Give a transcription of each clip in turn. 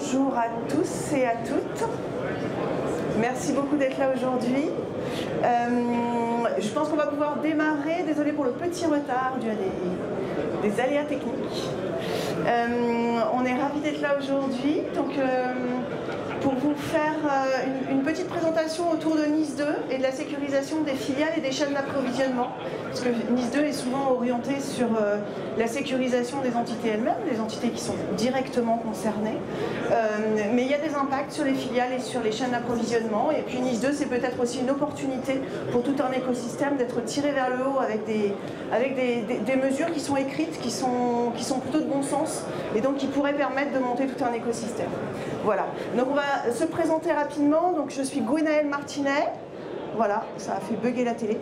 Bonjour à tous et à toutes. Merci beaucoup d'être là aujourd'hui. Je pense qu'on va pouvoir démarrer. Désolée pour le petit retard dû à des aléas techniques. On est ravis d'être là aujourd'hui. Donc, pour vous faire une petite présentation autour de NIS 2 et de la sécurisation des filiales et des chaînes d'approvisionnement. Parce que NIS 2 est souvent orienté sur la sécurisation des entités elles-mêmes, les entités qui sont directement concernées. Mais il y a des impacts sur les filiales et sur les chaînes d'approvisionnement. Et puis NIS 2, c'est peut-être aussi une opportunité pour tout un écosystème d'être tiré vers le haut avec des mesures qui sont écrites, qui sont plutôt de bon sens et donc qui pourraient permettre de monter tout un écosystème. Voilà. Donc on va se présenter rapidement. Donc je suis Gwenaëlle Martinet. Voilà, ça a fait bugger la télé.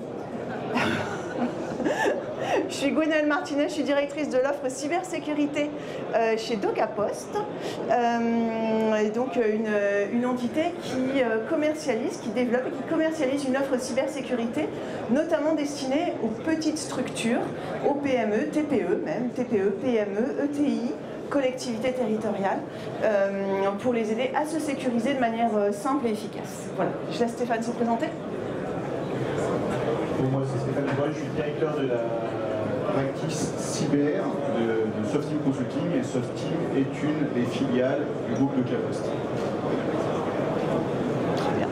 Je suis Gwenaëlle Martinet, je suis directrice de l'offre cybersécurité chez DocaPost. Et donc une entité qui commercialise, qui développe et qui commercialise une offre cybersécurité, notamment destinée aux petites structures, aux PME, TPE même, TPE, PME, ETI, collectivités territoriales, pour les aider à se sécuriser de manière simple et efficace. Voilà, je laisse Stéphane se présenter. Bon, moi c'est Stéphane Dubois, je suis directeur de la practice cyber de Softeam Consulting, et Softeam est une des filiales du groupe DocaPost. Très bien.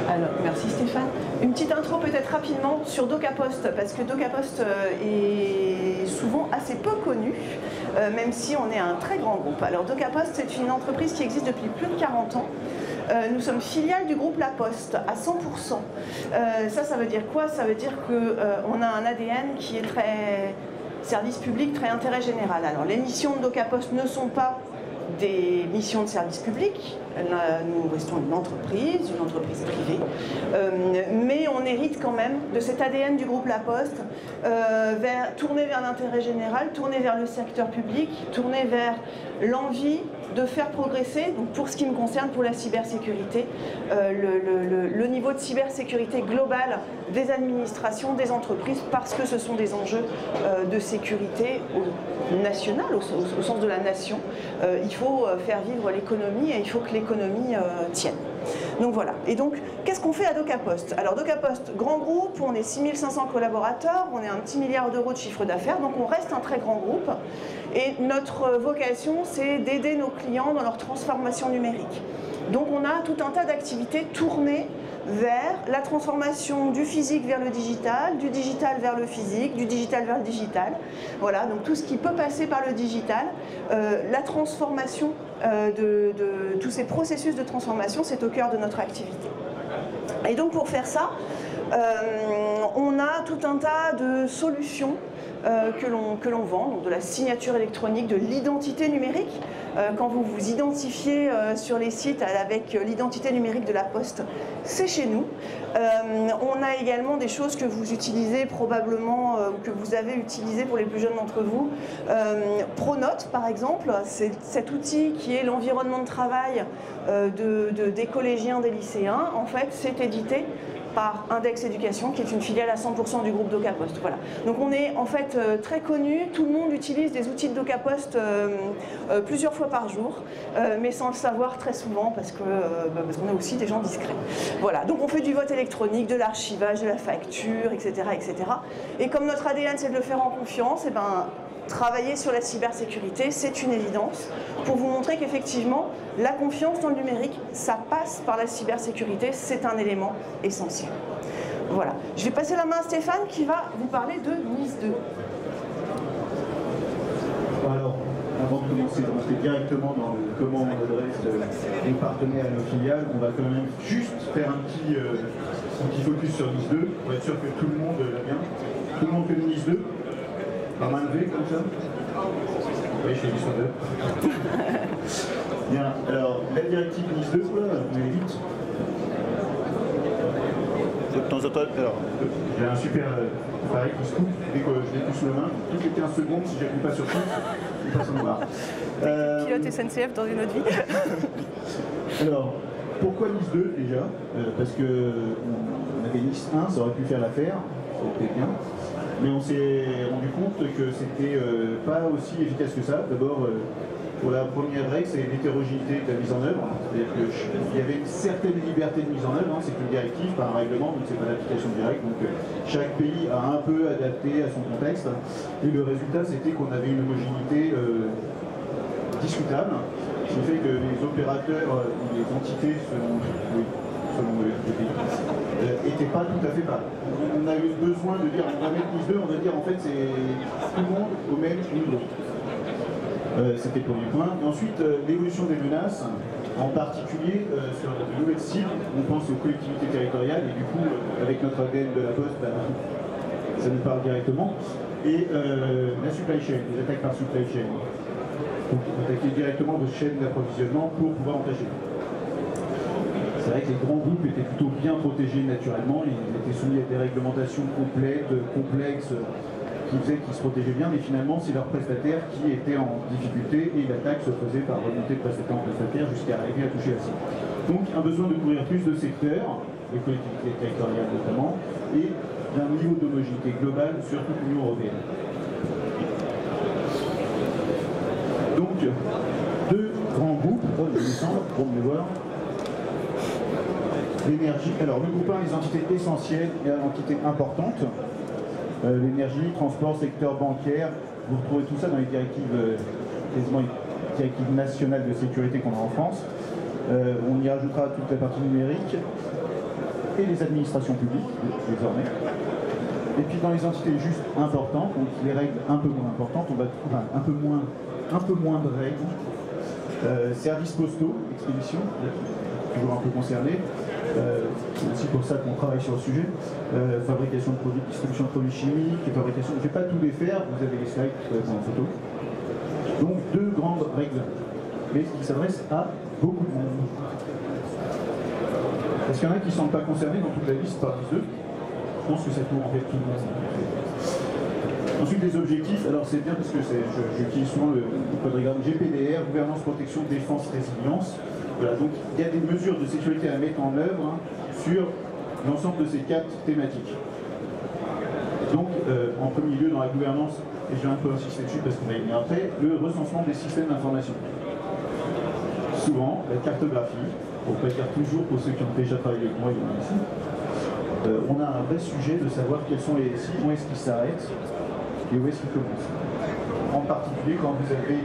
Alors, merci Stéphane. Une petite intro peut-être rapidement sur DocaPost, parce que DocaPost est souvent assez peu connu, même si on est un très grand groupe. Alors DocaPost, c'est une entreprise qui existe depuis plus de 40 ans. Nous sommes filiale du groupe La Poste à 100%. Ça veut dire quoi? Ça veut dire qu'on a un ADN qui est très service public, très intérêt général. Alors les missions de DocaPost ne sont pas des missions de service public. Nous restons une entreprise privée, mais on hérite quand même de cet ADN du groupe La Poste, tourné vers l'intérêt général, tourné vers le secteur public, tourné vers l'envie de faire progresser, donc pour ce qui me concerne, pour la cybersécurité, le niveau de cybersécurité globale des administrations, des entreprises, parce que ce sont des enjeux de sécurité nationale, au sens de la nation. Il faut faire vivre l'économie et il faut que l'économie tienne. Donc voilà. Et donc, qu'est-ce qu'on fait à DocaPost? Alors DocaPost, grand groupe, on est 6500 collaborateurs, on est un petit milliard d'euros de chiffre d'affaires, donc on reste un très grand groupe. Et notre vocation, c'est d'aider nos clients dans leur transformation numérique. Donc on a tout un tas d'activités tournées vers la transformation du physique vers le digital, du digital vers le physique, du digital vers le digital. Voilà, donc tout ce qui peut passer par le digital, la transformation de tous ces processus de transformation, c'est au cœur de notre activité. Et donc pour faire ça, on a tout un tas de solutions que l'on vend, donc de la signature électronique, de l'identité numérique. Quand vous vous identifiez sur les sites avec l'identité numérique de La Poste, c'est chez nous. On a également des choses que vous utilisez probablement, ou que vous avez utilisé pour les plus jeunes d'entre vous. Pronote, par exemple, c'est cet outil qui est l'environnement de travail des collégiens, des lycéens. En fait, c'est édité par Index Éducation, qui est une filiale à 100% du groupe DocaPost. Voilà. Donc on est en fait très connu, tout le monde utilise des outils de DocaPost plusieurs fois par jour, mais sans le savoir très souvent, parce qu'on est aussi des gens discrets. Voilà. Donc on fait du vote électronique, de l'archivage, de la facture, etc., etc. Et comme notre ADN c'est de le faire en confiance, et travailler sur la cybersécurité, c'est une évidence, pour vous montrer qu'effectivement, la confiance dans le numérique, ça passe par la cybersécurité, c'est un élément essentiel. Voilà. Je vais passer la main à Stéphane qui va vous parler de NIS 2. Alors, avant de commencer d'entrer directement dans comment on adresse les partenaires à nos filiales, on va quand même juste faire un petit focus sur NIS 2, pour être sûr que tout le monde va bien. Tout le monde connaît NIS 2? Par main levée, comme ça? Oui, je fais du son 2. Bien, alors, la directive NIS 2, voilà, vous allez vite. De temps en temps, alors, j'ai un super appareil qui se coupe dès que je l'ai plus sous la main. Toutes les 15 secondes, si j'appuie pas sur ça, il passe en noir. Pilote SNCF dans une autre vie. Alors, pourquoi NIS 2 déjà? Parce que on avait NIS 1, ça aurait pu faire l'affaire, c'était bien. Mais on s'est rendu compte que c'était pas aussi efficace que ça. D'abord, Pour la première règle, c'est l'hétérogénéité de la mise en œuvre. C'est-à-dire qu'il y avait une certaine liberté de mise en œuvre, hein, c'est une directive, pas un règlement, donc c'est pas l'application directe. Donc chaque pays a un peu adapté à son contexte. Et le résultat, c'était qu'on avait une homogénéité discutable, ce qui fait que les opérateurs, les entités, selon le pays, n'étaient pas tout à fait pareils. On a eu besoin de dire, on va mettre NIS 2, on va dire en fait c'est tout le monde au même niveau. C'était le premier point. Et ensuite, l'évolution des menaces, en particulier sur de nouvelles cibles. On pense aux collectivités territoriales et du coup, avec notre ADN de la Poste, ça nous parle directement. Et la supply chain, les attaques par supply chain. Donc, attaquer directement vos chaînes d'approvisionnement pour pouvoir en cacher. C'est vrai que les grands groupes étaient plutôt bien protégés naturellement, ils étaient soumis à des réglementations complètes, complexes, qui faisaient qu'ils se protégeaient bien, mais finalement c'est leurs prestataires qui étaient en difficulté et l'attaque se faisait par remontée de prestataire en prestataire jusqu'à arriver à toucher la cible. Donc un besoin de couvrir plus de secteurs, les collectivités territoriales notamment, et d'un niveau d'homogénéité globale sur toute l'Union européenne. Donc deux grands groupes, je descends pour me les voir. L'énergie, alors le groupe 1, les entités essentielles et entités importantes. L'énergie, transport, secteur bancaire, vous retrouvez tout ça dans les directives, quasiment les directives nationales de sécurité qu'on a en France. On y rajoutera toute la partie numérique et les administrations publiques, désormais. Et puis dans les entités juste importantes, donc les règles un peu moins importantes, on va trouver un peu moins de règles. Services postaux, expédition, toujours un peu concerné. C'est aussi pour ça qu'on travaille sur le sujet. Fabrication de produits, distribution de produits chimiques, fabrication. Je ne vais pas tout les faire, vous avez les slides en photo. Donc deux grandes règles, mais qui s'adressent à beaucoup de monde. Est-ce qu'il y en a qui ne sont pas concernés dans toute la liste par les deux? Je pense que ça tourne en fait tout le monde. Ensuite les objectifs, alors c'est bien parce que j'utilise souvent le code règlement GPDR, gouvernance, protection, défense, résilience. Voilà, donc il y a des mesures de sécurité à mettre en œuvre sur l'ensemble de ces 4 thématiques. Donc, en premier lieu, dans la gouvernance, et je vais un peu insister dessus parce qu'on va y venir après, le recensement des systèmes d'information. Souvent, la cartographie, pour ne pas dire toujours pour ceux qui ont déjà travaillé avec moi, il y en a ici, on a un vrai sujet de savoir quels sont les SI, où est-ce qu'ils s'arrêtent et où est-ce qu'ils commencent. En particulier quand vous avez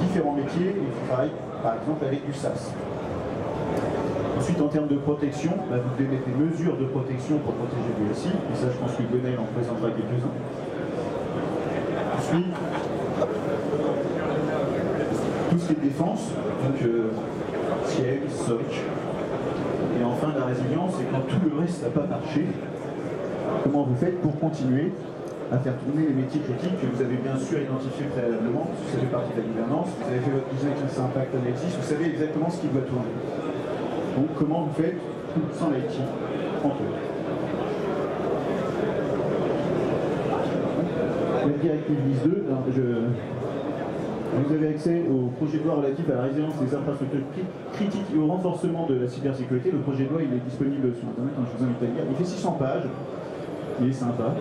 différents métiers et qui travaillent par exemple avec du SaaS. Ensuite, en termes de protection, vous devez mettre des mesures de protection pour protéger le SI, et ça je pense que Gonel en présentera quelques-uns. Ensuite, tout ce qui est défense, donc ciel, SOC, et enfin la résilience, c'est quand tout le reste n'a pas marché, comment vous faites pour continuer à faire tourner les métiers critiques que vous avez bien sûr identifiés préalablement, parce que ça fait partie de la gouvernance, vous avez fait votre business impact analysis, vous savez exactement ce qui doit tourner. Donc comment vous faites sans l'IT entre eux. La directive NIS 2, vous avez accès au projet de loi relatif à la résilience des infrastructures critiques et au renforcement de la cybersécurité. Le projet de loi il est disponible sur internet, je vous invite à le lire. Il fait 600 pages, il est sympa.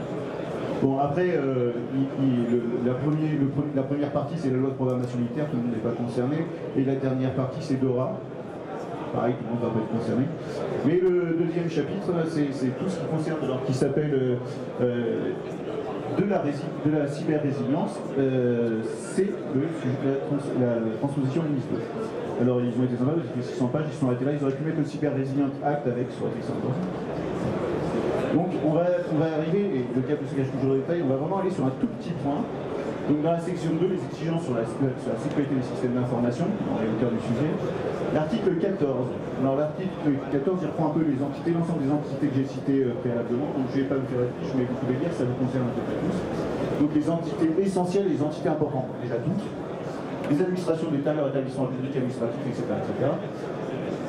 Bon, après, la première partie, c'est la loi de programmation militaire, tout le monde n'est pas concerné. Et la dernière partie, c'est DORA. Pareil, tout le monde ne va pas être concerné. Mais le deuxième chapitre, c'est tout ce qui concerne, alors qui s'appelle de la cyber-résilience, c'est la transposition du NIS 2. Alors, ils ont été sympas, ils ont fait 600 pages, ils sont arrêtés là, ils auraient pu mettre le Cyber-Resilient Act avec, sur été sympa. Donc on va arriver, et le cas de ce cache toujours le détail, on va vraiment aller sur un tout petit point. Donc dans la section 2, les exigences sur la sécurité des systèmes d'information, dans les hauteurs du sujet. L'article 14. Alors l'article 14, il reprend un peu les entités, l'ensemble des entités que j'ai citées préalablement. Donc je ne vais pas vous faire la fiche, mais vous pouvez lire, ça vous concerne un peu plus tous. Donc les entités essentielles et les entités importantes, déjà toutes. Les administrations d'État, leurs établissements publics, administratifs, etc.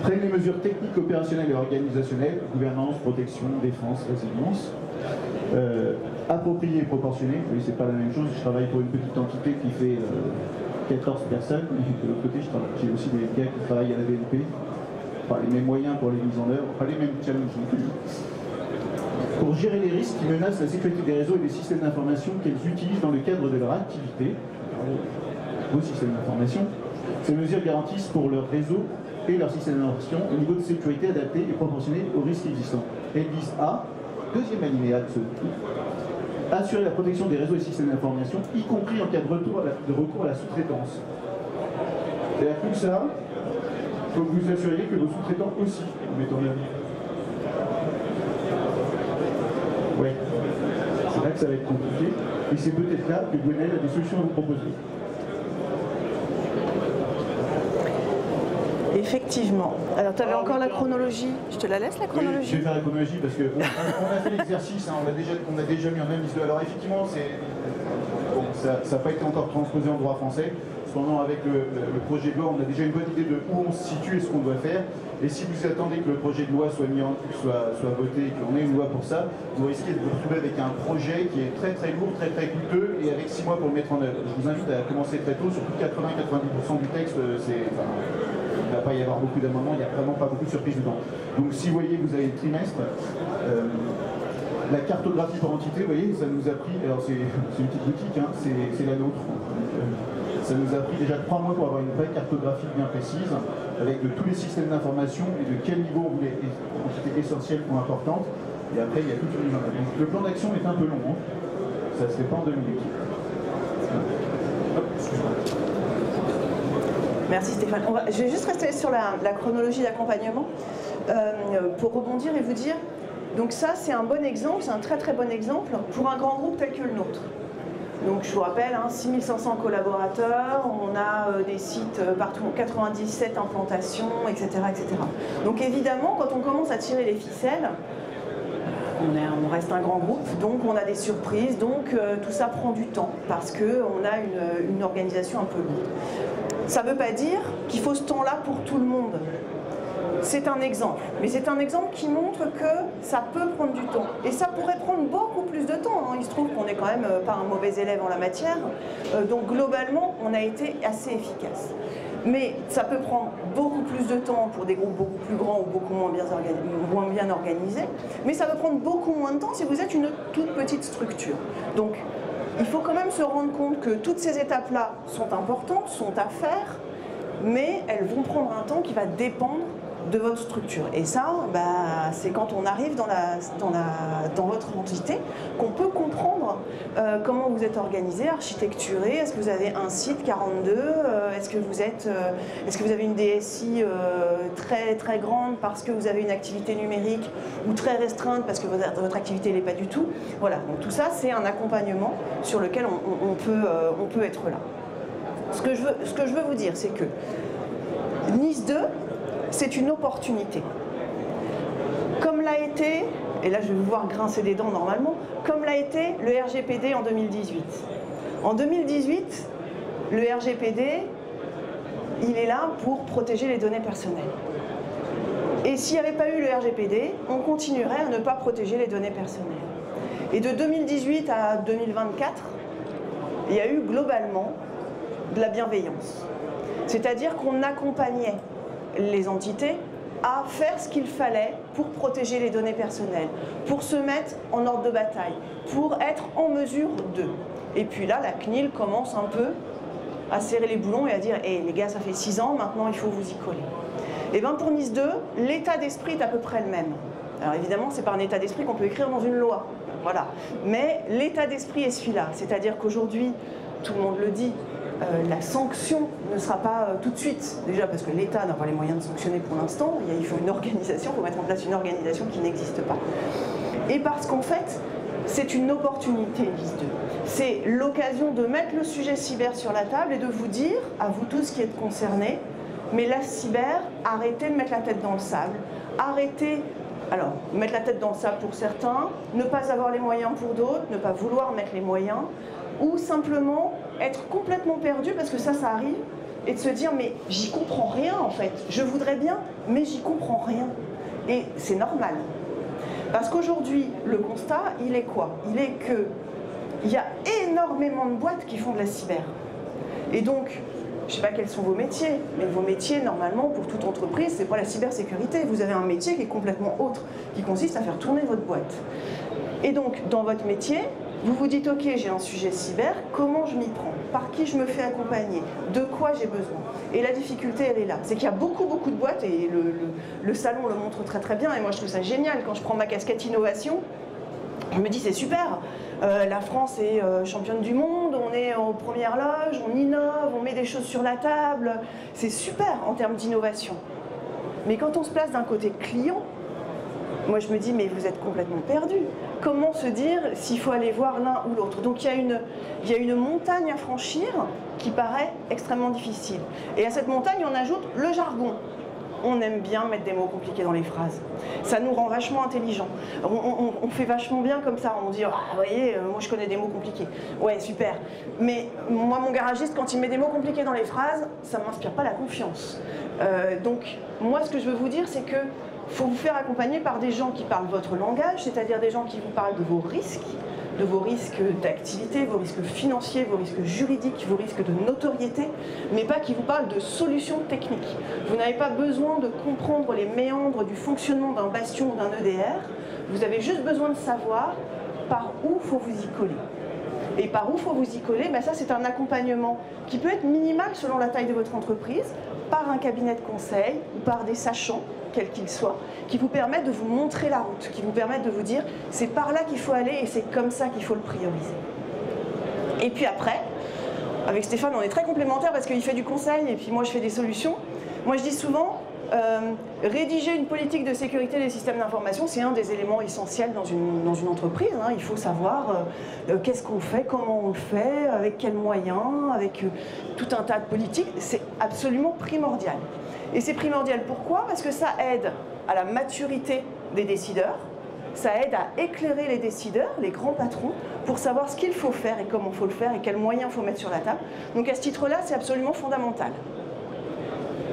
Prennent les mesures techniques, opérationnelles et organisationnelles, gouvernance, protection, défense, résilience. Approprié et proportionné, oui, c'est pas la même chose. Je travaille pour une petite entité qui fait 14 personnes, et de l'autre côté, j'ai aussi des gars qui travaillent à la BNP. Pas les mêmes moyens pour les mises en œuvre, pas les mêmes challenges non plus. Pour gérer les risques qui menacent la sécurité des réseaux et des systèmes d'information qu'elles utilisent dans le cadre de leur activité, vos systèmes d'information, Ces mesures garantissent pour leur réseau et leur système d'information un niveau de sécurité adapté et proportionné aux risques existants. Elles visent à, deuxième alinéa de ce assurer la protection des réseaux et systèmes d'information, y compris en cas de recours à la sous-traitance. C'est-à-dire que ça, il faut que vous assuriez que vos sous-traitants aussi vous mettent en œuvre. Ouais, c'est là que ça va être compliqué, et c'est peut-être là que Gwenaël a des solutions à vous proposer. Effectivement. Alors, tu avais encore la chronologie. Je te la laisse, la chronologie? Oui, je vais faire la chronologie parce qu'on a fait l'exercice, hein, on a déjà mis en même liste. Alors, effectivement, bon, ça n'a pas été encore transposé en droit français. Cependant, avec le projet de loi, on a déjà une bonne idée de où on se situe et ce qu'on doit faire. Et si vous attendez que le projet de loi soit voté et qu'on ait une loi pour ça, vous risquez de vous retrouver avec un projet qui est très très lourd, très très coûteux et avec 6 mois pour le mettre en œuvre. Je vous invite à commencer très tôt, surtout 80-90% du texte, il ne va pas y avoir beaucoup d'amendements, il n'y a vraiment pas beaucoup de surprises dedans. Donc si vous voyez, vous avez le trimestre, la cartographie par entité, vous voyez, ça nous a pris, alors c'est une petite boutique, hein, c'est la nôtre. Ça nous a pris déjà 3 mois pour avoir une vraie cartographie bien précise, avec de tous les systèmes d'information et de quel niveau on voulait, entités essentielles ou importantes. Et après, il y a toute une... Donc le plan d'action est un peu long, hein. Ça ne se fait pas en 2 minutes. Merci Stéphane. Je vais juste rester sur la chronologie d'accompagnement pour rebondir et vous dire, donc ça c'est un bon exemple, c'est un très très bon exemple pour un grand groupe tel que le nôtre. Donc je vous rappelle, hein, 6500 collaborateurs, on a des sites partout, 97 implantations, etc., etc. Donc évidemment, quand on commence à tirer les ficelles, on reste un grand groupe, donc on a des surprises, donc tout ça prend du temps parce qu'on a une organisation un peu lourde. Ça ne veut pas dire qu'il faut ce temps-là pour tout le monde. C'est un exemple, mais c'est un exemple qui montre que ça peut prendre du temps. Et ça pourrait prendre beaucoup plus de temps, hein. Il se trouve qu'on n'est quand même pas un mauvais élève en la matière, donc globalement, on a été assez efficace. Mais ça peut prendre beaucoup plus de temps pour des groupes beaucoup plus grands ou beaucoup moins bien organisés, mais ça peut prendre beaucoup moins de temps si vous êtes une toute petite structure. Donc, il faut quand même se rendre compte que toutes ces étapes-là sont importantes, sont à faire, mais elles vont prendre un temps qui va dépendre de votre structure. Et ça, c'est quand on arrive dans votre entité qu'on peut comprendre comment vous êtes organisé, architecturé. Est-ce que vous avez un site 42 ? Est-ce que vous avez une DSI très très grande parce que vous avez une activité numérique ou très restreinte parce que votre activité n'est pas du tout? Voilà, donc tout ça c'est un accompagnement sur lequel on peut être là. Ce que je veux vous dire, c'est que Nice 2, c'est une opportunité. Comme l'a été, et là je vais vous voir grincer des dents normalement, comme l'a été le RGPD en 2018. En 2018, le RGPD, il est là pour protéger les données personnelles. Et s'il n'y avait pas eu le RGPD, on continuerait à ne pas protéger les données personnelles. Et de 2018 à 2024, il y a eu globalement de la bienveillance. C'est-à-dire qu'on accompagnait les entités à faire ce qu'il fallait pour protéger les données personnelles, pour se mettre en ordre de bataille, pour être en mesure de. Et puis là, la CNIL commence un peu à serrer les boulons et à dire hey, les gars, ça fait 6 ans, maintenant il faut vous y coller. Et bien pour Nice 2, l'état d'esprit est à peu près le même. Alors évidemment, c'est pas un état d'esprit qu'on peut écrire dans une loi, voilà. Mais l'état d'esprit est celui-là, c'est-à-dire qu'aujourd'hui, tout le monde le dit, la sanction ne sera pas tout de suite, déjà parce que l'État n'a pas les moyens de sanctionner pour l'instant, il faut une organisation, il faut mettre en place une organisation qui n'existe pas. Et parce qu'en fait, c'est une opportunité, Nice 2. C'est l'occasion de mettre le sujet cyber sur la table et de vous dire, à vous tous qui êtes concernés, mais la cyber, arrêtez de mettre la tête dans le sable, arrêtez, alors, mettre la tête dans le sable pour certains, ne pas avoir les moyens pour d'autres, ne pas vouloir mettre les moyens, ou simplement être complètement perdu, parce que ça arrive, et de se dire, mais j'y comprends rien en fait, je voudrais bien, mais j'y comprends rien. Et c'est normal. Parce qu'aujourd'hui, le constat, il est quoi? Il est qu'il y a énormément de boîtes qui font de la cyber. Et donc, je ne sais pas quels sont vos métiers, mais vos métiers, normalement, pour toute entreprise, c'est pas la cybersécurité. Vous avez un métier qui est complètement autre, qui consiste à faire tourner votre boîte. Et donc, dans votre métier, Vous vous dites, ok, j'ai un sujet cyber, comment je m'y prends? Par qui je me fais accompagner? De quoi j'ai besoin? Et la difficulté, elle est là. C'est qu'il y a beaucoup de boîtes, et le salon le montre très très bien, et moi je trouve ça génial. Quand je prends ma casquette innovation, je me dis, c'est super. La France est championne du monde, on est en première loge, on innove, on met des choses sur la table. C'est super en termes d'innovation. Mais quand on se place d'un côté client, moi je me dis, mais vous êtes complètement perdu. Comment se dire s'il faut aller voir l'un ou l'autre? Donc il y a une montagne à franchir qui paraît extrêmement difficile. Et à cette montagne, on ajoute le jargon. On aime bien mettre des mots compliqués dans les phrases. Ça nous rend vachement intelligents. On fait vachement bien comme ça. On dit, ah, vous voyez, moi je connais des mots compliqués. Ouais, super. Mais moi, mon garagiste, quand il met des mots compliqués dans les phrases, ça ne m'inspire pas la confiance. Donc, moi, ce que je veux vous dire, c'est que faut vous faire accompagner par des gens qui parlent votre langage, c'est-à-dire des gens qui vous parlent de vos risques d'activité, vos risques financiers, vos risques juridiques, vos risques de notoriété, mais pas qui vous parlent de solutions techniques. Vous n'avez pas besoin de comprendre les méandres du fonctionnement d'un bastion ou d'un EDR, vous avez juste besoin de savoir par où il faut vous y coller. Et par où il faut vous y coller, ben ça c'est un accompagnement qui peut être minimal selon la taille de votre entreprise, par un cabinet de conseil ou par des sachants, quels qu'ils soient, qui vous permettent de vous montrer la route, qui vous permettent de vous dire c'est par là qu'il faut aller et c'est comme ça qu'il faut le prioriser. Et puis après, avec Stéphane on est très complémentaires parce qu'il fait du conseil et puis moi je fais des solutions. Moi je dis souvent, rédiger une politique de sécurité des systèmes d'information, c'est un des éléments essentiels dans une entreprise. Hein. Il faut savoir qu'est-ce qu'on fait, comment on le fait, avec quels moyens, avec tout un tas de politiques. C'est absolument primordial. Et c'est primordial pourquoi? Parce que ça aide à la maturité des décideurs, ça aide à éclairer les décideurs, les grands patrons, pour savoir ce qu'il faut faire et comment il faut le faire et quels moyens il faut mettre sur la table. Donc à ce titre-là, c'est absolument fondamental.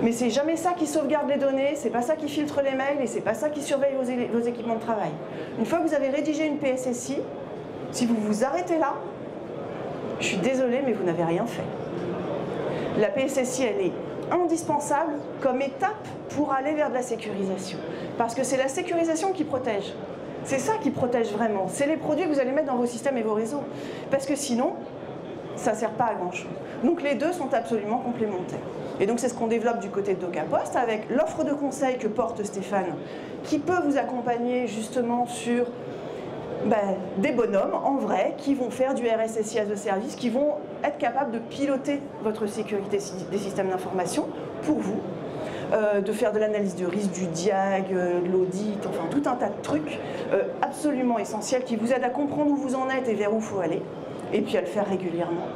Mais c'est jamais ça qui sauvegarde les données, c'est pas ça qui filtre les mails et c'est pas ça qui surveille vos équipements de travail. Une fois que vous avez rédigé une PSSI, si vous vous arrêtez là, je suis désolée, mais vous n'avez rien fait. La PSSI, elle est indispensable comme étape pour aller vers de la sécurisation. Parce que c'est la sécurisation qui protège. C'est ça qui protège vraiment. C'est les produits que vous allez mettre dans vos systèmes et vos réseaux. Parce que sinon, ça ne sert pas à grand-chose. Donc les deux sont absolument complémentaires. Et donc c'est ce qu'on développe du côté de DocaPost avec l'offre de conseil que porte Stéphane, qui peut vous accompagner justement sur des bonhommes en vrai qui vont faire du RSSI as a service, qui vont être capables de piloter votre sécurité des systèmes d'information pour vous, de faire de l'analyse de risque, du diag, de l'audit, enfin tout un tas de trucs absolument essentiels qui vous aident à comprendre où vous en êtes et vers où il faut aller, et puis à le faire régulièrement.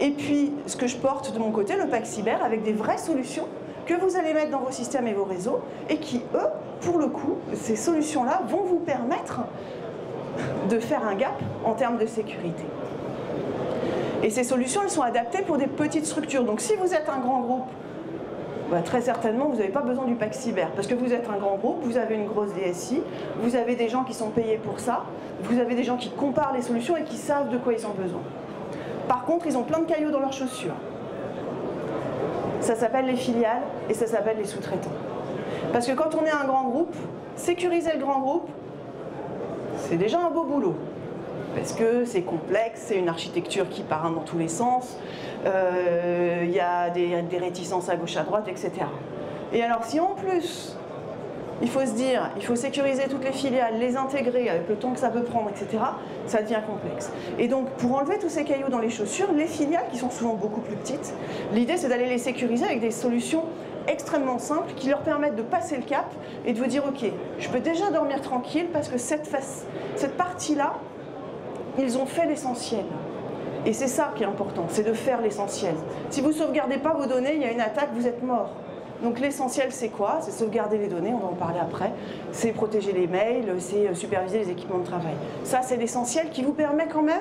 Et puis ce que je porte de mon côté, le pack cyber, avec des vraies solutions que vous allez mettre dans vos systèmes et vos réseaux, et qui, eux, pour le coup, ces solutions-là vont vous permettre de faire un gap en termes de sécurité. Et ces solutions, elles sont adaptées pour des petites structures. Donc si vous êtes un grand groupe, très certainement, vous n'avez pas besoin du pack cyber. Parce que vous êtes un grand groupe, vous avez une grosse DSI, vous avez des gens qui sont payés pour ça, vous avez des gens qui comparent les solutions et qui savent de quoi ils ont besoin. Par contre, ils ont plein de cailloux dans leurs chaussures. Ça s'appelle les filiales et ça s'appelle les sous-traitants. Parce que quand on est un grand groupe, sécuriser le grand groupe, c'est déjà un beau boulot. Parce que c'est complexe, c'est une architecture qui part dans tous les sens, il y a des réticences à gauche, à droite, etc. Et alors si en plus, il faut se dire, il faut sécuriser toutes les filiales, les intégrer avec le temps que ça peut prendre, etc., ça devient complexe. Et donc, pour enlever tous ces cailloux dans les chaussures, les filiales, qui sont souvent beaucoup plus petites, l'idée c'est d'aller les sécuriser avec des solutions extrêmement simples qui leur permettent de passer le cap et de vous dire, ok, je peux déjà dormir tranquille parce que cette partie-là, ils ont fait l'essentiel. Et c'est ça qui est important, c'est de faire l'essentiel. Si vous ne sauvegardez pas vos données, il y a une attaque, vous êtes mort. Donc l'essentiel c'est quoi? C'est sauvegarder les données, on va en parler après, c'est protéger les mails, c'est superviser les équipements de travail. Ça c'est l'essentiel qui vous permet quand même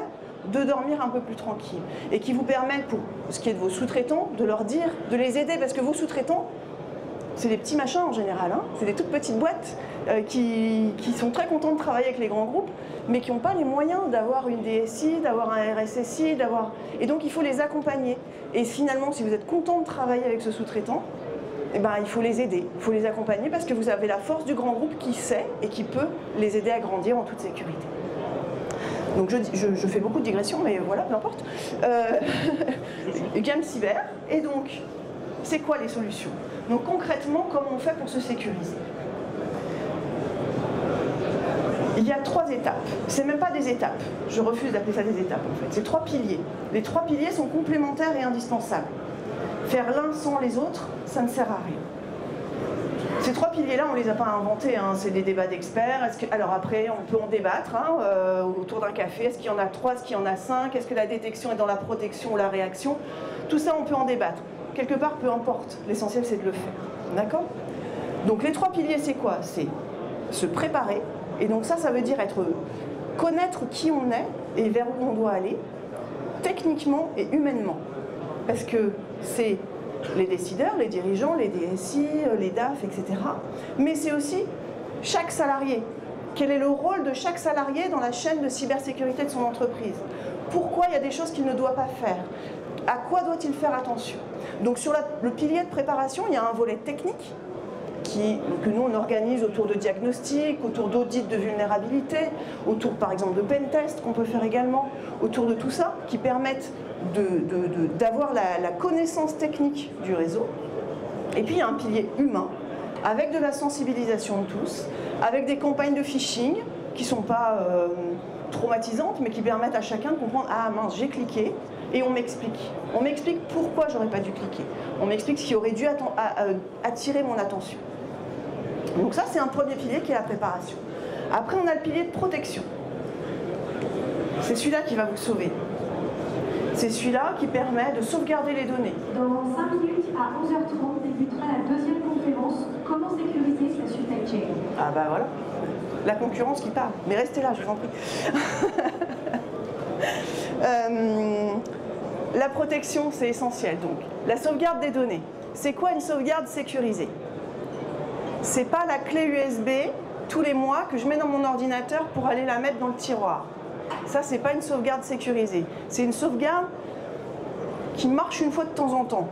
de dormir un peu plus tranquille et qui vous permet, pour ce qui est de vos sous-traitants, de leur dire, de les aider, parce que vos sous-traitants, c'est des petits machins en général, hein. C'est des toutes petites boîtes qui sont très contents de travailler avec les grands groupes, mais qui n'ont pas les moyens d'avoir une DSI, d'avoir un RSSI, et donc il faut les accompagner. Et finalement, si vous êtes content de travailler avec ce sous-traitant, eh ben, il faut les aider, il faut les accompagner parce que vous avez la force du grand groupe qui sait et qui peut les aider à grandir en toute sécurité. Donc je fais beaucoup de digressions, mais voilà, peu importe. Game cyber. Et donc, c'est quoi les solutions? Donc concrètement, comment on fait pour se sécuriser? Il y a 3 étapes. C'est même pas des étapes. Je refuse d'appeler ça des étapes en fait. C'est 3 piliers. Les 3 piliers sont complémentaires et indispensables. Faire l'un sans les autres, ça ne sert à rien. Ces 3 piliers-là, on ne les a pas inventés, hein. C'est des débats d'experts. Alors après, on peut en débattre hein, autour d'un café. Est-ce qu'il y en a 3, est-ce qu'il y en a 5? Est-ce que la détection est dans la protection ou la réaction? Tout ça, on peut en débattre. Quelque part, peu importe. L'essentiel, c'est de le faire. D'accord? Donc les 3 piliers, c'est quoi? C'est se préparer. Et donc ça veut dire connaître qui on est et vers où on doit aller, techniquement et humainement. Parce que c'est les décideurs, les dirigeants, les DSI, les DAF, etc. Mais c'est aussi chaque salarié. Quel est le rôle de chaque salarié dans la chaîne de cybersécurité de son entreprise? Pourquoi il y a des choses qu'il ne doit pas faire? À quoi doit-il faire attention? Donc sur le pilier de préparation, il y a un volet technique que nous on organise autour de diagnostics, autour d'audits de vulnérabilité, autour par exemple de pentest qu'on peut faire également, autour de tout ça qui permettent d'avoir la connaissance technique du réseau. Et puis il y a un pilier humain avec de la sensibilisation de tous, avec des campagnes de phishing qui ne sont pas traumatisantes mais qui permettent à chacun de comprendre: ah mince, j'ai cliqué. Et on m'explique. On m'explique pourquoi j'aurais pas dû cliquer. On m'explique ce qui aurait dû attirer mon attention. Donc ça, c'est un premier pilier qui est la préparation. Après, on a le pilier de protection. C'est celui-là qui va vous sauver. C'est celui-là qui permet de sauvegarder les données. Dans 5 minutes, à 11h30, débutera la 2e conférence « Comment sécuriser sa supply chain ». Ah bah voilà, la concurrence qui parle. Mais restez là, je vous en prie. La protection, c'est essentiel. Donc, la sauvegarde des données. C'est quoi une sauvegarde sécurisée? C'est pas la clé USB tous les mois que je mets dans mon ordinateur pour aller la mettre dans le tiroir. Ça, c'est pas une sauvegarde sécurisée. C'est une sauvegarde qui marche une fois de temps en temps.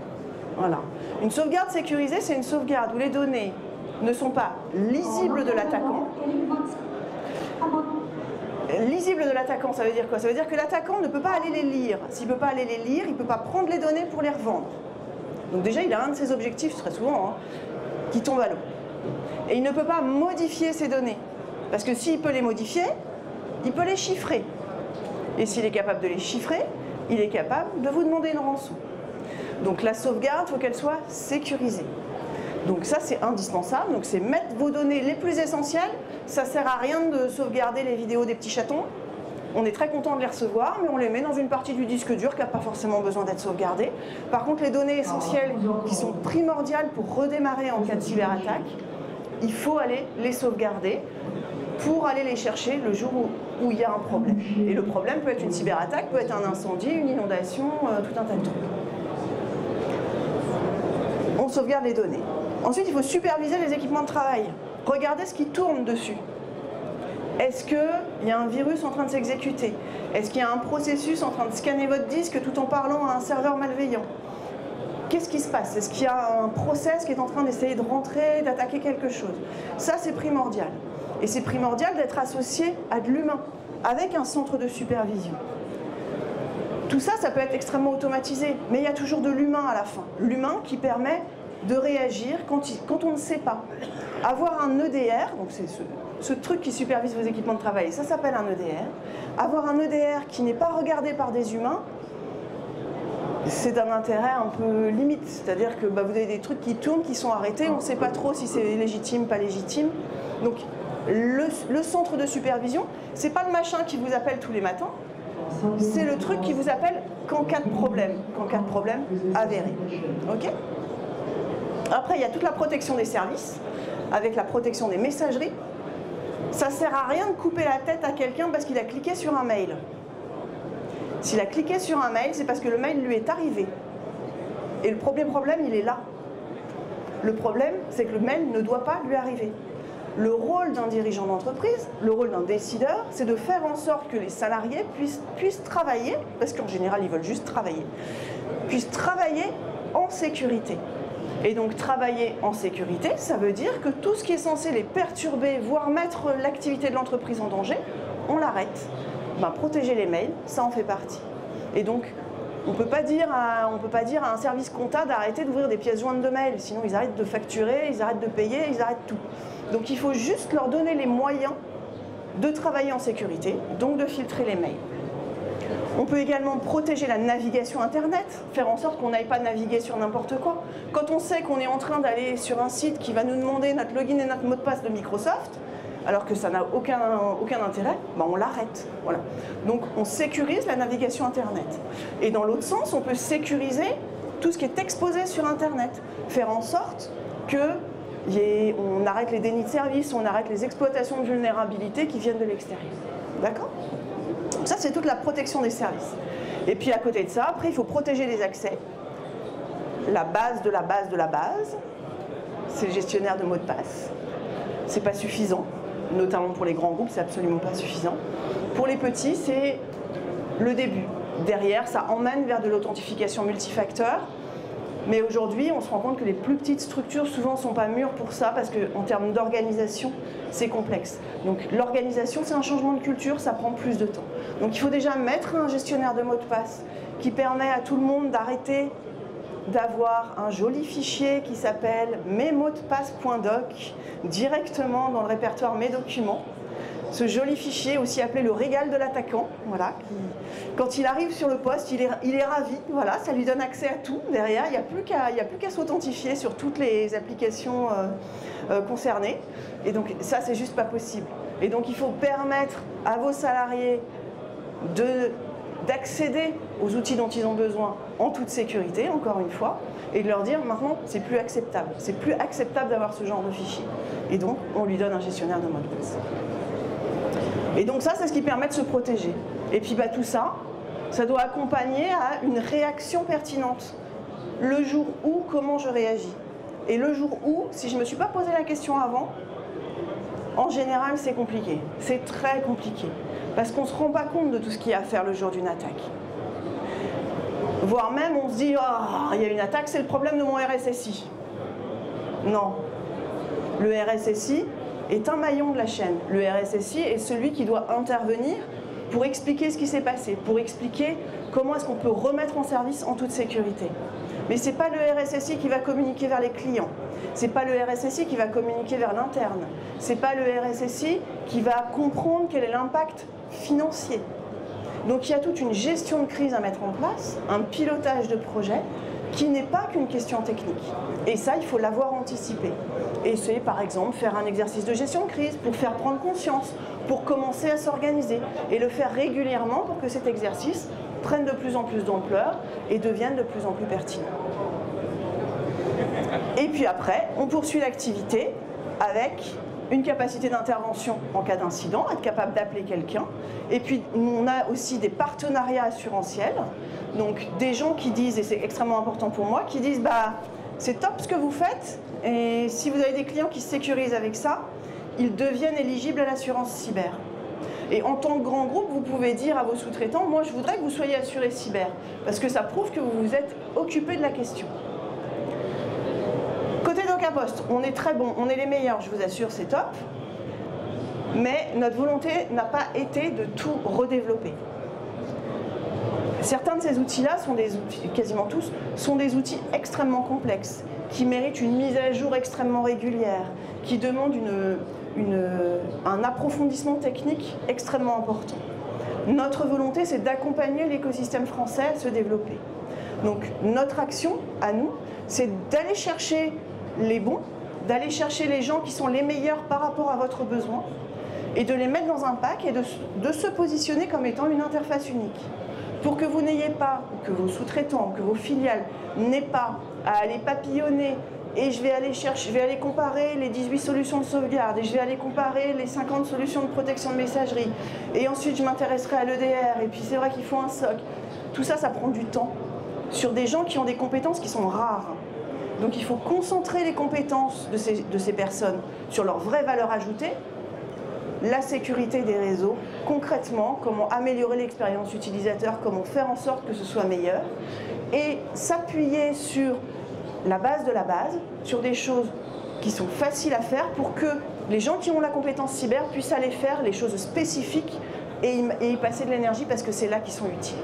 Voilà. Une sauvegarde sécurisée, c'est une sauvegarde où les données ne sont pas lisibles de l'attaquant. Lisible de l'attaquant, ça veut dire quoi? Ça veut dire que l'attaquant ne peut pas aller les lire. S'il ne peut pas aller les lire, il ne peut pas prendre les données pour les revendre. Donc déjà, il a un de ses objectifs, très souvent, qui tombe à l'eau. Et il ne peut pas modifier ces données. Parce que s'il peut les modifier, il peut les chiffrer. Et s'il est capable de les chiffrer, il est capable de vous demander une rançon. Donc la sauvegarde, il faut qu'elle soit sécurisée. Donc ça, c'est indispensable. Donc c'est mettre vos données les plus essentielles. Ça ne sert à rien de sauvegarder les vidéos des petits chatons. On est très content de les recevoir, mais on les met dans une partie du disque dur qui n'a pas forcément besoin d'être sauvegardée. Par contre, les données essentielles qui sont primordiales pour redémarrer en cas de cyberattaque, il faut aller les sauvegarder pour aller les chercher le jour où il y a un problème. Et le problème peut être une cyberattaque, peut être un incendie, une inondation, tout un tas de trucs. On sauvegarde les données. Ensuite, il faut superviser les équipements de travail. Regardez ce qui tourne dessus. Est-ce qu'il y a un virus en train de s'exécuter? Est-ce qu'il y a un processus en train de scanner votre disque tout en parlant à un serveur malveillant? Qu'est-ce qui se passe? Est-ce qu'il y a un process qui est en train d'essayer de rentrer, d'attaquer quelque chose? Ça, c'est primordial. Et c'est primordial d'être associé à de l'humain, avec un centre de supervision. Tout ça, ça peut être extrêmement automatisé, mais il y a toujours de l'humain à la fin. L'humain qui permet de réagir quand on ne sait pas. Avoir un EDR, donc c'est ce truc qui supervise vos équipements de travail, ça s'appelle un EDR. Avoir un EDR qui n'est pas regardé par des humains, c'est d'un intérêt un peu limite. C'est-à-dire que vous avez des trucs qui tournent, qui sont arrêtés, on ne sait pas trop si c'est légitime, pas légitime. Donc le centre de supervision, c'est pas le machin qui vous appelle tous les matins, c'est le truc qui vous appelle qu'en cas de problème avéré. Ok ? Après, il y a toute la protection des services, avec la protection des messageries. Ça ne sert à rien de couper la tête à quelqu'un parce qu'il a cliqué sur un mail. S'il a cliqué sur un mail, c'est parce que le mail lui est arrivé. Et le premier problème, il est là. Le problème, c'est que le mail ne doit pas lui arriver. Le rôle d'un dirigeant d'entreprise, le rôle d'un décideur, c'est de faire en sorte que les salariés puissent travailler, parce qu'en général, ils veulent juste travailler, puissent travailler en sécurité. Et donc travailler en sécurité, ça veut dire que tout ce qui est censé les perturber, voire mettre l'activité de l'entreprise en danger, on l'arrête. protéger les mails, ça en fait partie. Et donc, on ne peut pas dire à un service comptable d'arrêter d'ouvrir des pièces jointes de mail, sinon ils arrêtent de facturer, ils arrêtent de payer, ils arrêtent tout. Donc il faut juste leur donner les moyens de travailler en sécurité, donc de filtrer les mails. On peut également protéger la navigation Internet, faire en sorte qu'on n'aille pas naviguer sur n'importe quoi. Quand on sait qu'on est en train d'aller sur un site qui va nous demander notre login et notre mot de passe de Microsoft, alors que ça n'a aucun intérêt, on l'arrête. Voilà. Donc on sécurise la navigation Internet. Et dans l'autre sens, on peut sécuriser tout ce qui est exposé sur Internet. Faire en sorte qu'on arrête les dénis de service, on arrête les exploitations de vulnérabilité qui viennent de l'extérieur. D'accord ? Donc ça, c'est toute la protection des services. Et puis à côté de ça, après, il faut protéger les accès. La base de la base de la base, c'est le gestionnaire de mots de passe. C'est pas suffisant. Notamment pour les grands groupes, c'est absolument pas suffisant. Pour les petits, c'est le début. Derrière, ça emmène vers de l'authentification multifacteur. Mais aujourd'hui, on se rend compte que les plus petites structures, souvent, ne sont pas mûres pour ça, parce qu'en termes d'organisation, c'est complexe. Donc l'organisation, c'est un changement de culture, ça prend plus de temps. Donc il faut déjà mettre un gestionnaire de mots de passe qui permet à tout le monde d'arrêter d'avoir un joli fichier qui s'appelle mesmotsdepasse.doc directement dans le répertoire Mes documents. Ce joli fichier, aussi appelé le régal de l'attaquant, voilà, quand il arrive sur le poste, il est ravi, voilà, ça lui donne accès à tout. Derrière, il n'y a plus qu'à s'authentifier sur toutes les applications concernées. Et donc ça, c'est juste pas possible. Et donc il faut permettre à vos salariés d'accéder aux outils dont ils ont besoin en toute sécurité, encore une fois, et de leur dire maintenant, c'est plus acceptable. C'est plus acceptable d'avoir ce genre de fichier. Et donc, on lui donne un gestionnaire de mot de passe. Et donc ça, c'est ce qui permet de se protéger. Et puis tout ça, ça doit accompagner à une réaction pertinente. Le jour où, comment je réagis. Et le jour où, si je ne me suis pas posé la question avant, en général, c'est compliqué. C'est très compliqué. Parce qu'on ne se rend pas compte de tout ce qu'il y a à faire le jour d'une attaque. Voire même, on se dit, oh, il y a une attaque, c'est le problème de mon RSSI. Non. Le RSSI est un maillon de la chaîne. Le RSSI est celui qui doit intervenir pour expliquer ce qui s'est passé, pour expliquer comment est-ce qu'on peut remettre en service en toute sécurité. Mais ce n'est pas le RSSI qui va communiquer vers les clients. Ce n'est pas le RSSI qui va communiquer vers l'interne. Ce n'est pas le RSSI qui va comprendre quel est l'impact financier. Donc il y a toute une gestion de crise à mettre en place, un pilotage de projet qui n'est pas qu'une question technique. Et ça, il faut l'avoir anticipé. Et c'est par exemple faire un exercice de gestion de crise pour faire prendre conscience, pour commencer à s'organiser et le faire régulièrement pour que cet exercice prenne de plus en plus d'ampleur et devienne de plus en plus pertinent. Et puis après, on poursuit l'activité avec une capacité d'intervention en cas d'incident, être capable d'appeler quelqu'un. Et puis, on a aussi des partenariats assurantiels, donc des gens qui disent, et c'est extrêmement important pour moi, qui disent c'est top ce que vous faites, et si vous avez des clients qui se sécurisent avec ça, ils deviennent éligibles à l'assurance cyber. Et en tant que grand groupe, vous pouvez dire à vos sous-traitants, moi je voudrais que vous soyez assurés cyber, parce que ça prouve que vous vous êtes occupé de la question. Côté DocaPost, on est très bon, on est les meilleurs, je vous assure, c'est top. Mais notre volonté n'a pas été de tout redévelopper. Certains de ces outils-là sont des outils, quasiment tous, sont des outils extrêmement complexes, qui méritent une mise à jour extrêmement régulière, qui demandent un approfondissement technique extrêmement important. Notre volonté, c'est d'accompagner l'écosystème français à se développer. Donc notre action, à nous, c'est d'aller chercher les bons, d'aller chercher les gens qui sont les meilleurs par rapport à votre besoin, et de les mettre dans un pack et de se positionner comme étant une interface unique. Pour que vous n'ayez pas, que vos sous-traitants, que vos filiales n'aient pas à aller papillonner et je vais aller comparer les 18 solutions de sauvegarde et je vais aller comparer les 50 solutions de protection de messagerie et ensuite je m'intéresserai à l'EDR et puis c'est vrai qu'il faut un SOC. Tout ça, ça prend du temps sur des gens qui ont des compétences qui sont rares. Donc il faut concentrer les compétences de ces personnes sur leur vraie valeur ajoutée, la sécurité des réseaux, concrètement, comment améliorer l'expérience utilisateur, comment faire en sorte que ce soit meilleur, et s'appuyer sur la base de la base, sur des choses qui sont faciles à faire pour que les gens qui ont la compétence cyber puissent aller faire les choses spécifiques et y passer de l'énergie parce que c'est là qu'ils sont utiles.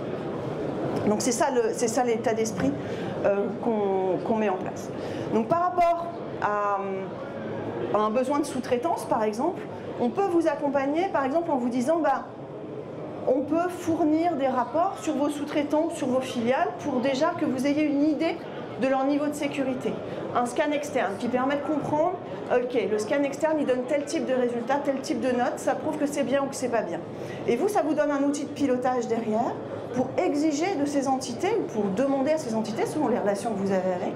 Donc c'est ça l'état d'esprit qu'on met en place. Donc par rapport à un besoin de sous-traitance par exemple, on peut vous accompagner par exemple en vous disant on peut fournir des rapports sur vos sous-traitants, sur vos filiales pour déjà que vous ayez une idée de leur niveau de sécurité. Un scan externe qui permet de comprendre, ok, le scan externe il donne tel type de résultat, tel type de note, ça prouve que c'est bien ou que c'est pas bien. Et vous, ça vous donne un outil de pilotage derrière pour exiger de ces entités, ou pour demander à ces entités, selon les relations que vous avez avec,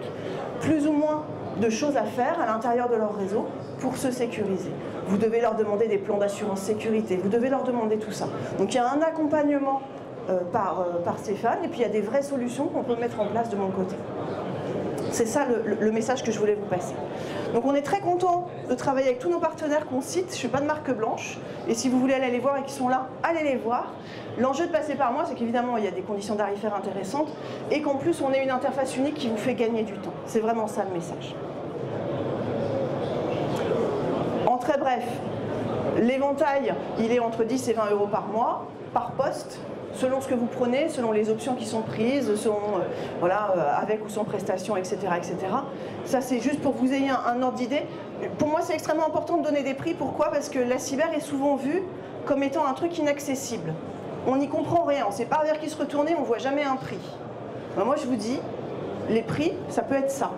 plus ou moins de choses à faire à l'intérieur de leur réseau pour se sécuriser. Vous devez leur demander des plans d'assurance sécurité, vous devez leur demander tout ça. Donc il y a un accompagnement par Stéphane, et puis il y a des vraies solutions qu'on peut mettre en place de mon côté. C'est ça le message que je voulais vous passer. Donc on est très content de travailler avec tous nos partenaires qu'on cite. Je ne suis pas de marque blanche. Et si vous voulez aller les voir et qu'ils sont là, allez les voir. L'enjeu de passer par moi, c'est qu'évidemment, il y a des conditions tarifaires intéressantes et qu'en plus, on ait une interface unique qui vous fait gagner du temps. C'est vraiment ça le message. En très bref, l'éventail, il est entre 10 et 20 € par mois, par poste, selon ce que vous prenez, selon les options qui sont prises, selon, avec ou sans prestation, etc. etc. Ça, c'est juste pour que vous ayez un ordre d'idée. Pour moi, c'est extrêmement important de donner des prix. Pourquoi? Parce que la cyber est souvent vue comme étant un truc inaccessible. On n'y comprend rien, on ne sait pas vers qui se retourner, on ne voit jamais un prix. Ben, moi, je vous dis, les prix, ça peut être ça.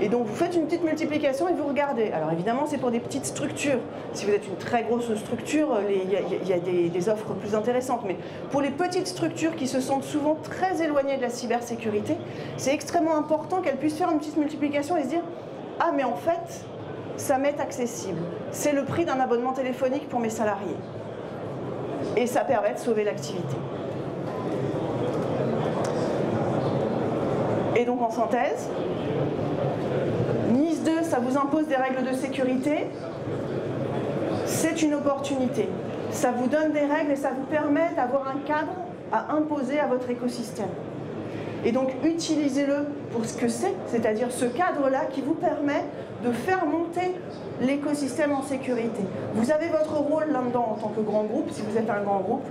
Et donc vous faites une petite multiplication et vous regardez. Alors évidemment c'est pour des petites structures. Si vous êtes une très grosse structure, il y a des offres plus intéressantes. Mais pour les petites structures qui se sentent souvent très éloignées de la cybersécurité, c'est extrêmement important qu'elles puissent faire une petite multiplication et se dire « Ah mais en fait, ça m'est accessible. C'est le prix d'un abonnement téléphonique pour mes salariés. » Et ça permet de sauver l'activité. Et donc en synthèse, NIS 2, ça vous impose des règles de sécurité, c'est une opportunité. Ça vous donne des règles et ça vous permet d'avoir un cadre à imposer à votre écosystème. Et donc utilisez-le pour ce que c'est, c'est-à-dire ce cadre-là qui vous permet de faire monter l'écosystème en sécurité. Vous avez votre rôle là-dedans en tant que grand groupe, si vous êtes un grand groupe,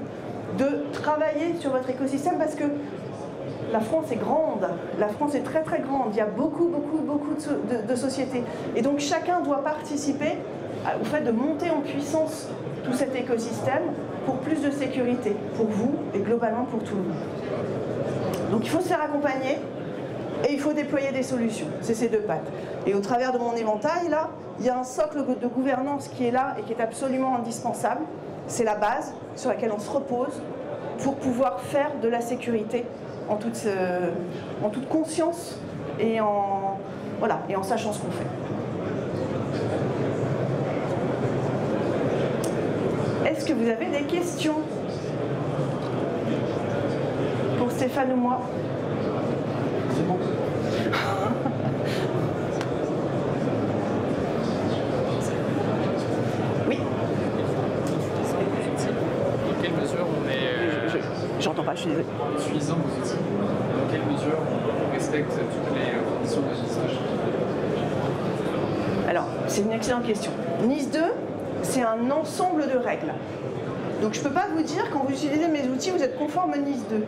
de travailler sur votre écosystème parce que la France est grande, la France est très très grande, il y a beaucoup de sociétés. Et donc chacun doit participer au fait de monter en puissance tout cet écosystème pour plus de sécurité, pour vous et globalement pour tout le monde. Donc il faut se faire accompagner et il faut déployer des solutions, c'est ces deux pattes. Et au travers de mon éventail, là, il y a un socle de gouvernance qui est là et qui est absolument indispensable. C'est la base sur laquelle on se repose pour pouvoir faire de la sécurité en toute conscience et en sachant ce qu'on fait. Est-ce que vous avez des questions pour Stéphane ou moi? C'est bon. Oui. Dans quelle mesure on est... J'entends pas, je suis désolée. Suffisant vos outils. Dans quelle mesure on respecte toutes les conditions de l'administration? Alors, c'est une excellente question. NIS 2, c'est un ensemble de règles. Donc je ne peux pas vous dire, quand vous utilisez mes outils, vous êtes conforme à NIS 2.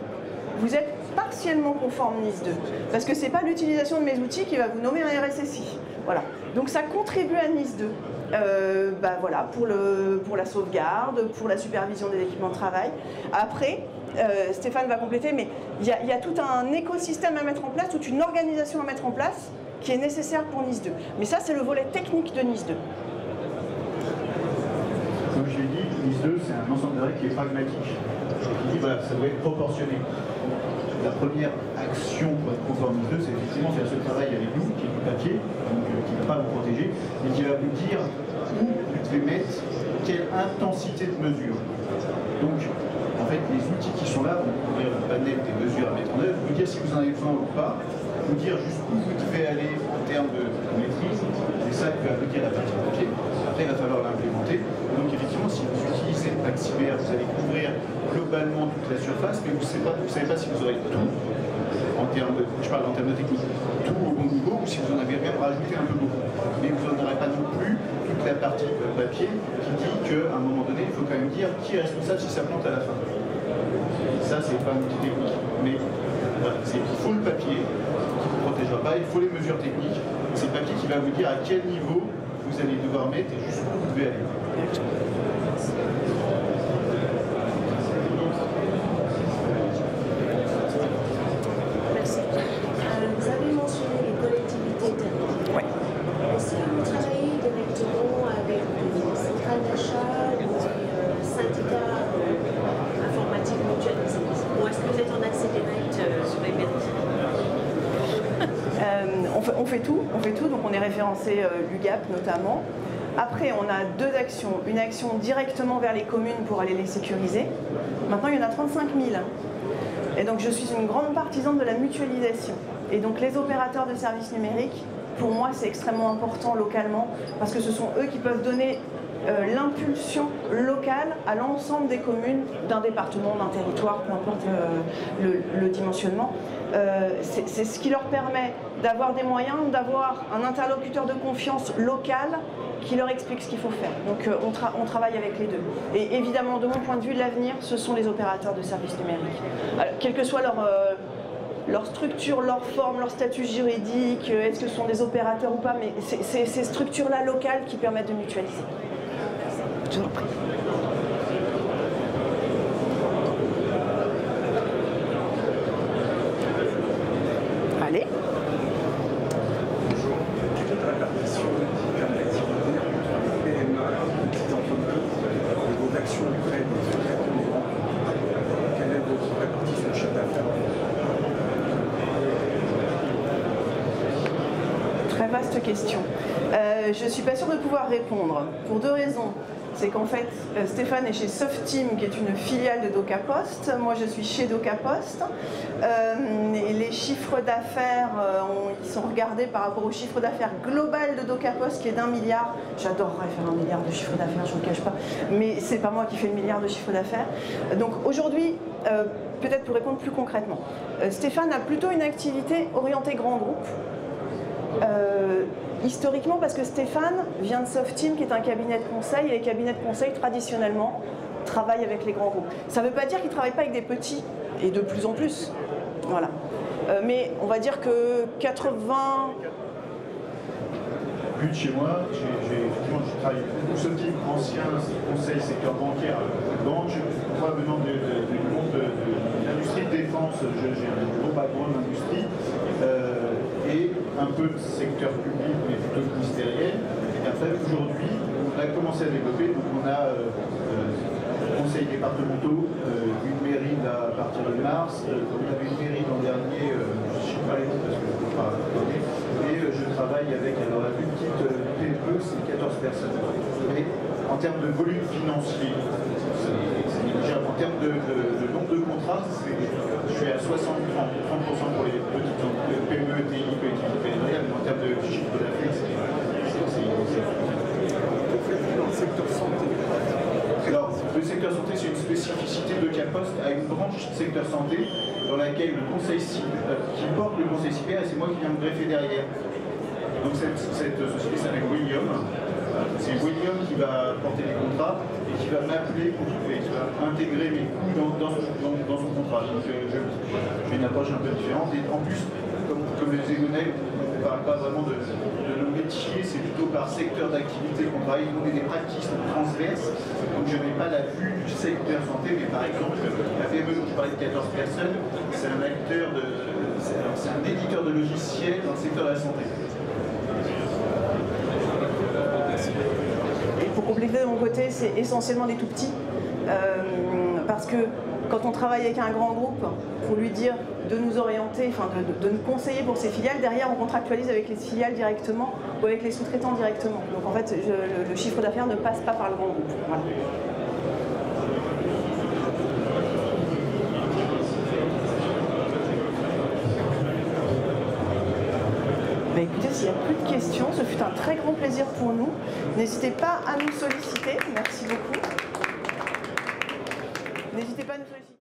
Vous êtes partiellement conforme NIS 2. Parce que ce n'est pas l'utilisation de mes outils qui va vous nommer un RSSI. Voilà. Donc ça contribue à NIS 2. Voilà, pour la sauvegarde, pour la supervision des équipements de travail. Après, Stéphane va compléter, mais il y a tout un écosystème à mettre en place, toute une organisation à mettre en place qui est nécessaire pour NIS 2. Mais ça, c'est le volet technique de NIS 2. Comme je l'ai dit, NIS 2, c'est un ensemble de règles qui est pragmatique. Qui dit, voilà, ça doit être proportionné. La première action pour être conforme NIS 2, c'est effectivement faire ce travail avec nous, qui est du papier, donc qui ne va pas vous protéger, mais qui va vous dire où vous devez mettre quelle intensité de mesure. Donc, en fait, les outils qui sont là vont couvrir le panel des mesures à mettre en œuvre, vous dire si vous en avez besoin ou pas, vous dire jusqu'où vous devez aller en termes de maîtrise, c'est ça qui va aboutir à la partie papier. Après, il va falloir l'implémenter. Donc, effectivement, si vous utilisez le pack cyber, vous allez couvrir globalement toute la surface, mais vous ne savez pas si vous aurez tout, en termes de, je parle en termes de technique, tout au bon niveau, ou si vous en avez même rajouté un peu beaucoup. Mais vous n'en aurez pas non plus toute la partie papier qui dit qu'à un moment donné, il faut quand même dire qui est responsable si ça plante à la fin. Ça, c'est pas un outil technique. Mais voilà, il faut le papier qui ne vous protégera pas, il faut les mesures techniques. C'est le papier qui va vous dire à quel niveau vous allez devoir mettre et jusqu'où vous devez aller. Merci. Vous avez mentionné les collectivités territoriales. Oui. Est-ce que vous travaillez directement avec des centrales d'achat ou des syndicats informatiques mutualisés? Ou est-ce que vous êtes en accès direct sur les mairies? On fait tout, donc on est référencé l'UGAP notamment. Après, on a deux actions. Une action directement vers les communes pour aller les sécuriser. Maintenant, il y en a 35 000. Et donc, je suis une grande partisane de la mutualisation. Et donc, les opérateurs de services numériques, pour moi, c'est extrêmement important localement, parce que ce sont eux qui peuvent donner l'impulsion locale à l'ensemble des communes d'un département, d'un territoire, peu importe le dimensionnement. C'est ce qui leur permet d'avoir des moyens, d'avoir un interlocuteur de confiance local qui leur explique ce qu'il faut faire. Donc on travaille avec les deux. Et évidemment, de mon point de vue, l'avenir, ce sont les opérateurs de services numériques. Alors, quelle que soit leur structure, leur forme, leur statut juridique, est-ce que ce sont des opérateurs ou pas, mais c'est ces structures-là locales qui permettent de mutualiser. Je vous en prie. Allez. Bonjour. Quelle est la répartition en termes d'activité entre les PME, les petites entreprises, et vos actions auprès des sous-traitants des banques? Quelle est votre répartition de chiffre d'affaires? Très vaste question. Je ne suis pas sûre de pouvoir répondre pour deux raisons. C'est qu'en fait, Stéphane est chez Softeam, qui est une filiale de DocaPost. Moi, je suis chez DocaPost. Et les chiffres d'affaires, ils sont regardés par rapport au chiffre d'affaires global de DocaPost, qui est d'1 milliard. J'adorerais faire 1 milliard de chiffre d'affaires, je ne le cache pas. Mais ce n'est pas moi qui fais le milliard de chiffre d'affaires. Donc aujourd'hui, peut-être pour répondre plus concrètement, Stéphane a plutôt une activité orientée grand groupe. Historiquement, parce que Stéphane vient de Softeam, qui est un cabinet de conseil, et les cabinets de conseil, traditionnellement, travaillent avec les grands groupes. Ça ne veut pas dire qu'ils ne travaillent pas avec des petits, et de plus en plus. Voilà. Mais on va dire que 80... Plus de chez moi, effectivement, je travaille pour Softeam, ancien conseil secteur bancaire, banque. Moi, venant du monde de l'industrie de défense, j'ai un gros background d'industrie. Et un peu de secteur public, mais plutôt ministériel. Et après, aujourd'hui, on a commencé à développer, donc on a conseils départementaux, une mairie là, à partir de mars, on avait une mairie l'an dernier, je ne sais pas les noms parce que je ne peux pas donner, et je travaille avec alors, la plus petite PME, c'est 14 personnes. Mais en termes de volume financier, en termes de nombre de contrats, je suis à 60-30% pour les petites PME, TI, collectivités territoriales, mais en termes de chiffre d'affaires, c'est Dans le secteur santé. Alors, le secteur santé, c'est une spécificité de DocaPost à une branche secteur santé dans laquelle le conseil qui porte le conseil cyber, et c'est moi qui viens me greffer derrière. Donc cette société s'appelle William. C'est William qui va porter les contrats et qui va m'appeler pour intégrer mes coûts dans son contrat. Donc j'ai une approche un peu différente. Et en plus, comme le disait Gonel, on ne parle pas vraiment de nos métiers, c'est plutôt par secteur d'activité qu'on travaille. On est des pratiques transverses, donc je n'ai pas la vue du secteur santé, mais par exemple, la PME dont je parlais de 14 personnes, c'est un éditeur de logiciels dans le secteur de la santé. Et pour compléter de mon côté, c'est essentiellement des tout petits. Parce que quand on travaille avec un grand groupe, pour lui dire de nous orienter, enfin de nous conseiller pour ses filiales, derrière on contractualise avec les filiales directement ou avec les sous-traitants directement. Donc en fait, le chiffre d'affaires ne passe pas par le grand groupe. Voilà. Ben écoutez, s'il n'y a plus de questions, ce fut un très grand plaisir pour nous. N'hésitez pas à nous solliciter. Merci beaucoup. N'hésitez pas à nous solliciter.